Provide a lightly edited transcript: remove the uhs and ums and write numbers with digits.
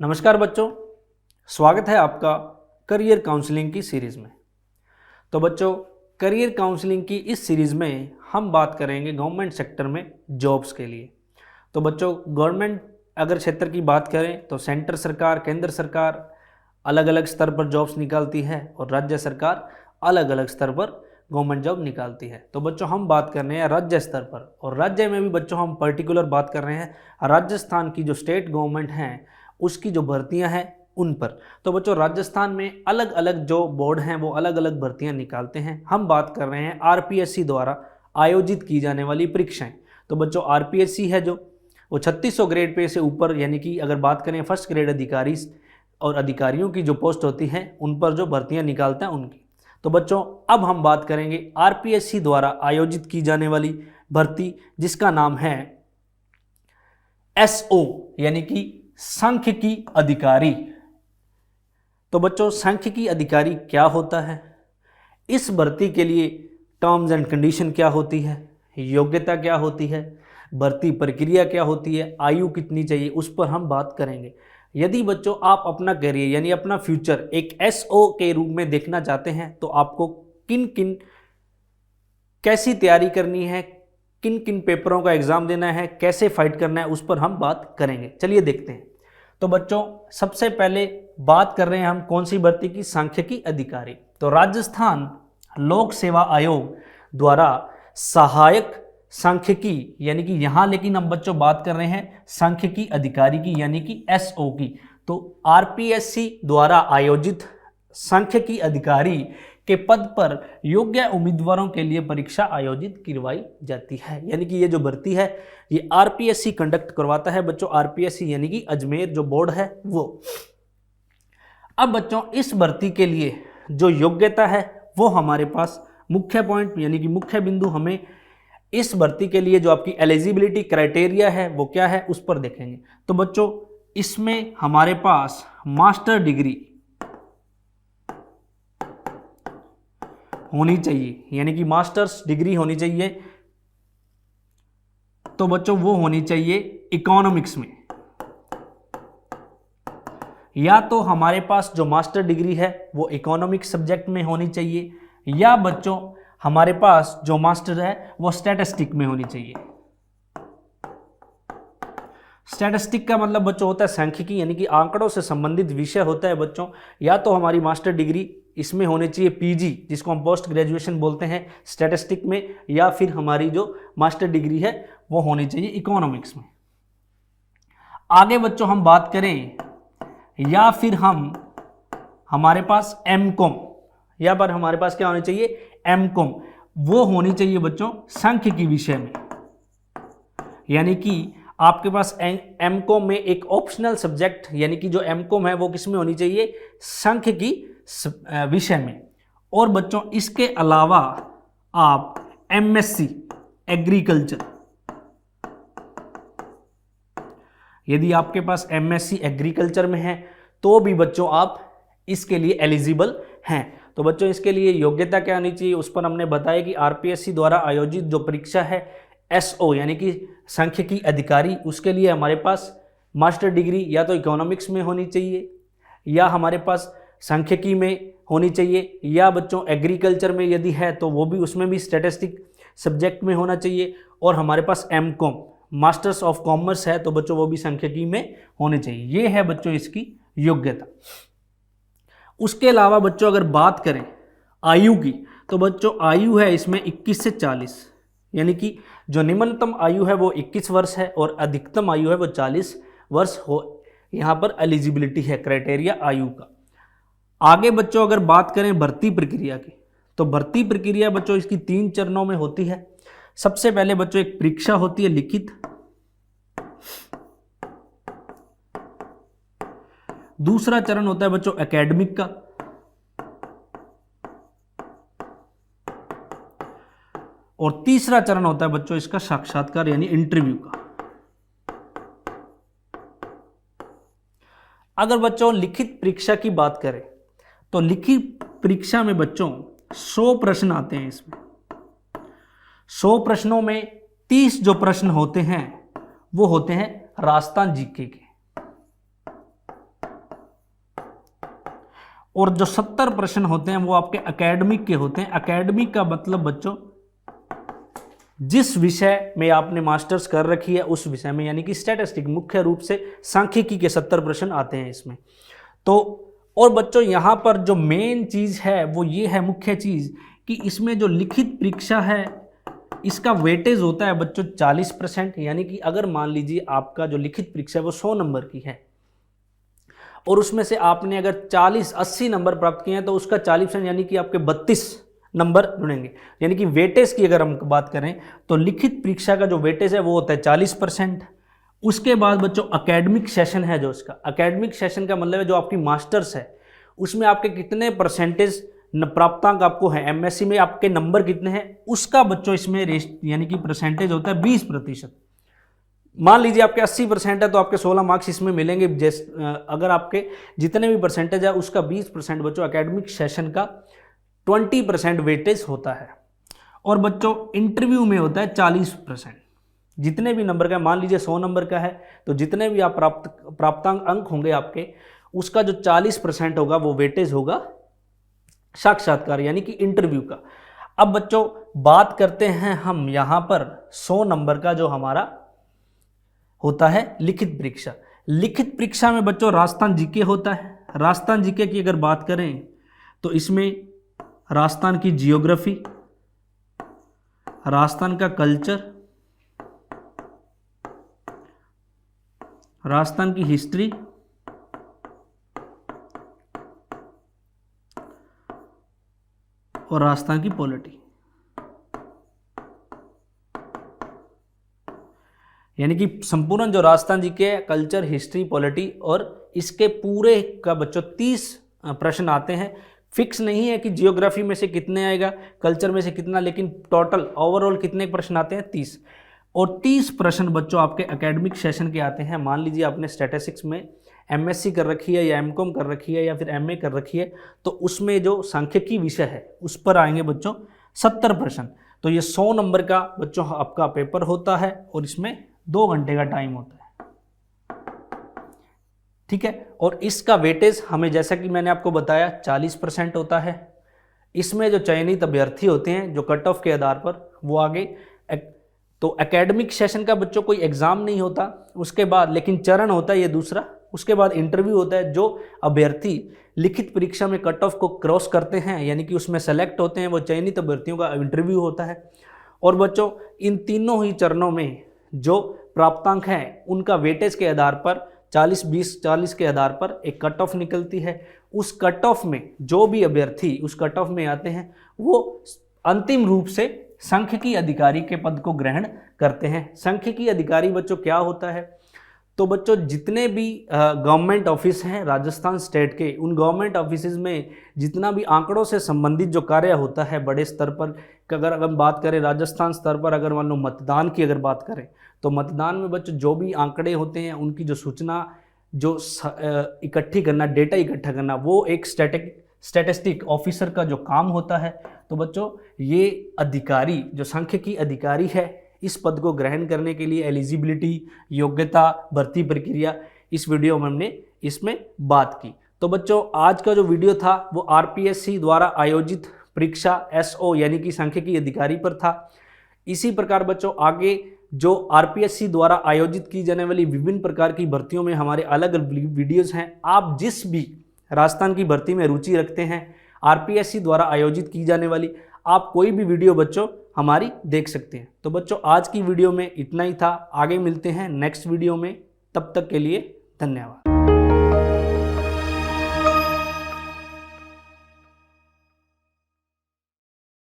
नमस्कार बच्चों, स्वागत है आपका करियर काउंसलिंग की सीरीज़ में। तो बच्चों, करियर काउंसलिंग की इस सीरीज़ में हम बात करेंगे गवर्नमेंट सेक्टर में जॉब्स के लिए। तो बच्चों, गवर्नमेंट अगर क्षेत्र की बात करें तो सेंटर सरकार, केंद्र सरकार अलग अलग स्तर पर जॉब्स निकालती है और राज्य सरकार अलग अलग स्तर पर गवर्नमेंट जॉब निकालती है। तो बच्चों, हम बात कर रहे हैं राज्य स्तर पर, और राज्य में भी बच्चों हम पर्टिकुलर बात कर रहे हैं राजस्थान की जो स्टेट गवर्नमेंट हैं उसकी जो भर्तियां हैं उन पर। तो बच्चों, राजस्थान में अलग अलग जो बोर्ड हैं वो अलग अलग भर्तियां निकालते हैं। हम बात कर रहे हैं आरपीएससी द्वारा आयोजित की जाने वाली परीक्षाएं। तो बच्चों, आरपीएससी है जो वो 3600 ग्रेड पे से ऊपर, यानी कि अगर बात करें फर्स्ट ग्रेड अधिकारी और अधिकारियों की जो पोस्ट होती हैं उन पर जो भर्तियां निकालते हैं उनकी। तो बच्चों, अब हम बात करेंगे आरपीएससी द्वारा आयोजित की जाने वाली भर्ती जिसका नाम है एसओ, यानी कि सांख्यिकी अधिकारी। तो बच्चों, सांख्यिकी अधिकारी क्या होता है, इस भर्ती के लिए टर्म्स एंड कंडीशन क्या होती है, योग्यता क्या होती है, भर्ती प्रक्रिया क्या होती है, आयु कितनी चाहिए, उस पर हम बात करेंगे। यदि बच्चों आप अपना करियर यानी अपना फ्यूचर एक एसओ के रूप में देखना चाहते हैं तो आपको किन किन कैसी तैयारी करनी है, किन किन पेपरों का एग्जाम देना है, कैसे फाइट करना है, उस पर हम बात करेंगे। चलिए देखते हैं। तो बच्चों, सबसे पहले बात कर रहे हैं हम कौन सी भर्ती की, सांख्यिकी अधिकारी। तो राजस्थान लोक सेवा आयोग द्वारा सहायक सांख्यिकी, यानी कि यहां लेकिन हम बच्चों बात कर रहे हैं सांख्यिकी अधिकारी की, यानी कि एसओ की। तो आरपीएससी द्वारा आयोजित सांख्यिकी अधिकारी के पद पर योग्य उम्मीदवारों के लिए परीक्षा आयोजित करवाई जाती है। यानी कि ये जो भर्ती है ये आरपीएससी कंडक्ट करवाता है बच्चों। आरपीएससी यानी कि अजमेर जो बोर्ड है वो। अब बच्चों, इस भर्ती के लिए जो योग्यता है वो हमारे पास मुख्य पॉइंट यानी कि मुख्य बिंदु हमें इस भर्ती के लिए जो आपकी एलिजिबिलिटी क्राइटेरिया है वो क्या है उस पर देखेंगे। तो बच्चों, इसमें हमारे पास मास्टर डिग्री होनी चाहिए, यानी कि मास्टर्स डिग्री होनी चाहिए। तो बच्चों, वो होनी चाहिए इकोनॉमिक्स में, या तो हमारे पास जो मास्टर डिग्री है वो इकोनॉमिक्स सब्जेक्ट में होनी चाहिए, या बच्चों हमारे पास जो मास्टर है वो स्टैटिस्टिक में होनी चाहिए। स्टैटिस्टिक का मतलब बच्चों होता है सांख्यिकी, यानी कि आंकड़ों से संबंधित विषय होता है बच्चों। या तो हमारी मास्टर डिग्री इसमें होनी चाहिए पीजी, जिसको हम पोस्ट ग्रेजुएशन बोलते हैं, स्टैटिस्टिक में, या फिर हमारी जो मास्टर डिग्री है वो होनी चाहिए इकोनॉमिक्स में। आगे बच्चों हम बात करें, या फिर हमारे पास एमकॉम, या पर हमारे पास क्या होनी चाहिए, एमकॉम, वो होनी चाहिए बच्चों सांख्यिकी विषय में। यानी कि आपके पास एमकॉम में एक ऑप्शनल सब्जेक्ट, यानी कि जो एमकॉम है वो किस में होनी चाहिए, सांख्यिकी विषय में। और बच्चों, इसके अलावा आप एमएससी एग्रीकल्चर, यदि आपके पास एमएससी एग्रीकल्चर में है तो भी बच्चों आप इसके लिए एलिजिबल हैं। तो बच्चों, इसके लिए योग्यता क्या होनी चाहिए उस पर हमने बताया कि आरपीएससी द्वारा आयोजित जो परीक्षा है एसओ यानी कि सांख्यिकी अधिकारी, उसके लिए हमारे पास मास्टर डिग्री या तो इकोनॉमिक्स में होनी चाहिए, या हमारे पास सांख्यिकी में होनी चाहिए, या बच्चों एग्रीकल्चर में यदि है तो वो भी, उसमें भी स्टैटिस्टिक सब्जेक्ट में होना चाहिए, और हमारे पास एमकॉम मास्टर्स ऑफ कॉमर्स है तो बच्चों वो भी सांख्यिकी में होने चाहिए। ये है बच्चों इसकी योग्यता। उसके अलावा बच्चों अगर बात करें आयु की, तो बच्चों आयु है इसमें 21 से 40, यानी कि जो निम्नतम आयु है वो 21 वर्ष है और अधिकतम आयु है वो 40 वर्ष हो। यहाँ पर एलिजिबिलिटी है क्राइटेरिया आयु का। आगे बच्चों अगर बात करें भर्ती प्रक्रिया की, तो भर्ती प्रक्रिया बच्चों इसकी 3 चरणों में होती है। सबसे पहले बच्चों एक परीक्षा होती है लिखित, दूसरा चरण होता है बच्चों एकेडमिक का, और तीसरा चरण होता है बच्चों इसका साक्षात्कार यानी इंटरव्यू का। अगर बच्चों लिखित परीक्षा की बात करें तो लिखित परीक्षा में बच्चों 100 प्रश्न आते हैं। इसमें 100 प्रश्नों में 30 जो प्रश्न होते हैं वो होते हैं राजस्थान जीके के। और जो 70 प्रश्न होते हैं वो आपके एकेडमिक के होते हैं। एकेडमिक का मतलब बच्चों जिस विषय में आपने मास्टर्स कर रखी है उस विषय में, यानी कि स्टैटिस्टिक, मुख्य रूप से सांख्यिकी के 70 प्रश्न आते हैं इसमें। तो और बच्चों यहाँ पर जो मेन चीज़ है वो ये है, मुख्य चीज़, कि इसमें जो लिखित परीक्षा है इसका वेटेज होता है बच्चों 40%। यानी कि अगर मान लीजिए आपका जो लिखित परीक्षा है वो 100 नंबर की है और उसमें से आपने अगर 80 नंबर प्राप्त किए हैं तो उसका 40% यानी कि आपके 32 नंबर जुड़ेंगे। यानी कि वेटेज की अगर हम बात करें तो लिखित परीक्षा का जो वेटेज है वो होता है 40%। उसके बाद बच्चों एकेडमिक सेशन है, जो इसका एकेडमिक सेशन का मतलब है जो आपकी मास्टर्स है उसमें आपके कितने परसेंटेज प्राप्तांक आपको है, एमएससी में आपके नंबर कितने हैं, उसका बच्चों इसमें यानी कि परसेंटेज होता है 20%। मान लीजिए आपके 80% है तो आपके 16 मार्क्स इसमें मिलेंगे। अगर आपके जितने भी परसेंटेज है उसका 20% बच्चों एकेडमिक सेशन का 20% वेटेज होता है। और बच्चों इंटरव्यू में होता है 40%। जितने भी नंबर का, मान लीजिए 100 नंबर का है तो जितने भी आप प्राप्तांक अंक होंगे आपके, उसका जो 40% होगा वो वेटेज होगा साक्षात्कार यानी कि इंटरव्यू का। अब बच्चों बात करते हैं हम यहाँ पर 100 नंबर का जो हमारा होता है लिखित परीक्षा। लिखित परीक्षा में बच्चों राजस्थान जीके होता है। राजस्थान जीके की अगर बात करें तो इसमें राजस्थान की जियोग्राफी, राजस्थान का कल्चर, राजस्थान की हिस्ट्री और राजस्थान की पॉलिटी, यानी कि संपूर्ण जो राजस्थान जी के कल्चर, हिस्ट्री, पॉलिटी और इसके पूरे का बच्चों 30 प्रश्न आते हैं। फिक्स नहीं है कि जियोग्राफी में से कितने आएगा, कल्चर में से कितना, लेकिन टोटल ओवरऑल कितने प्रश्न आते हैं 30। और 30 प्रश्न बच्चों आपके एकेडमिक सेशन के आते हैं। मान लीजिए आपने स्टैटिस्टिक्स में एमएससी कर रखी है या एमकॉम कर रखी है या फिर एमए कर रखी है तो उसमें जो सांख्यिकी विषय है उस पर आएंगे बच्चों 70 प्रश्न। तो ये 100 नंबर का बच्चों आपका पेपर होता है और इसमें 2 घंटे का टाइम होता है, ठीक है। और इसका वेटेज हमें, जैसा कि मैंने आपको बताया, 40% होता है। इसमें जो चयनित अभ्यर्थी होते हैं जो कट ऑफ के आधार पर वो आगे, तो एकेडमिक सेशन का बच्चों कोई एग्जाम नहीं होता उसके बाद, लेकिन चरण होता है ये दूसरा। उसके बाद इंटरव्यू होता है। जो अभ्यर्थी लिखित परीक्षा में कट ऑफ को क्रॉस करते हैं यानी कि उसमें सेलेक्ट होते हैं वो चयनित अभ्यर्थियों का इंटरव्यू होता है। और बच्चों इन तीनों ही चरणों में जो प्राप्तांक हैं उनका वेटेज के आधार पर 40-20-40 के आधार पर एक कट ऑफ निकलती है। उस कट ऑफ में जो भी अभ्यर्थी उस कट ऑफ में आते हैं वो अंतिम रूप से सांख्यिकी अधिकारी के पद को ग्रहण करते हैं। सांख्यिकी अधिकारी बच्चों क्या होता है, तो बच्चों जितने भी गवर्नमेंट ऑफिस हैं राजस्थान स्टेट के, उन गवर्नमेंट ऑफिस में जितना भी आंकड़ों से संबंधित जो कार्य होता है बड़े स्तर पर, अगर हम बात करें राजस्थान स्तर पर, अगर मान लो मतदान की अगर बात करें तो मतदान में बच्चों जो भी आंकड़े होते हैं उनकी जो सूचना जो इकट्ठी करना, डेटा इकट्ठा करना, वो एक स्टैटिस्टिक ऑफिसर का जो काम होता है। तो बच्चों ये अधिकारी जो सांख्यिकी अधिकारी है इस पद को ग्रहण करने के लिए एलिजिबिलिटी, योग्यता, भर्ती प्रक्रिया इस वीडियो में हमने इसमें बात की। तो बच्चों आज का जो वीडियो था वो आरपीएससी द्वारा आयोजित परीक्षा एसओ यानी कि सांख्यिकी अधिकारी पर था। इसी प्रकार बच्चों आगे जो आरपीएससी द्वारा आयोजित की जाने वाली विभिन्न प्रकार की भर्तियों में हमारे अलग अलग वीडियोज़ हैं। आप जिस भी राजस्थान की भर्ती में रुचि रखते हैं, आरपीएससी द्वारा आयोजित की जाने वाली, आप कोई भी वीडियो बच्चों हमारी देख सकते हैं। तो बच्चों आज की वीडियो में इतना ही था। आगे मिलते हैं नेक्स्ट वीडियो में, तब तक के लिए धन्यवाद।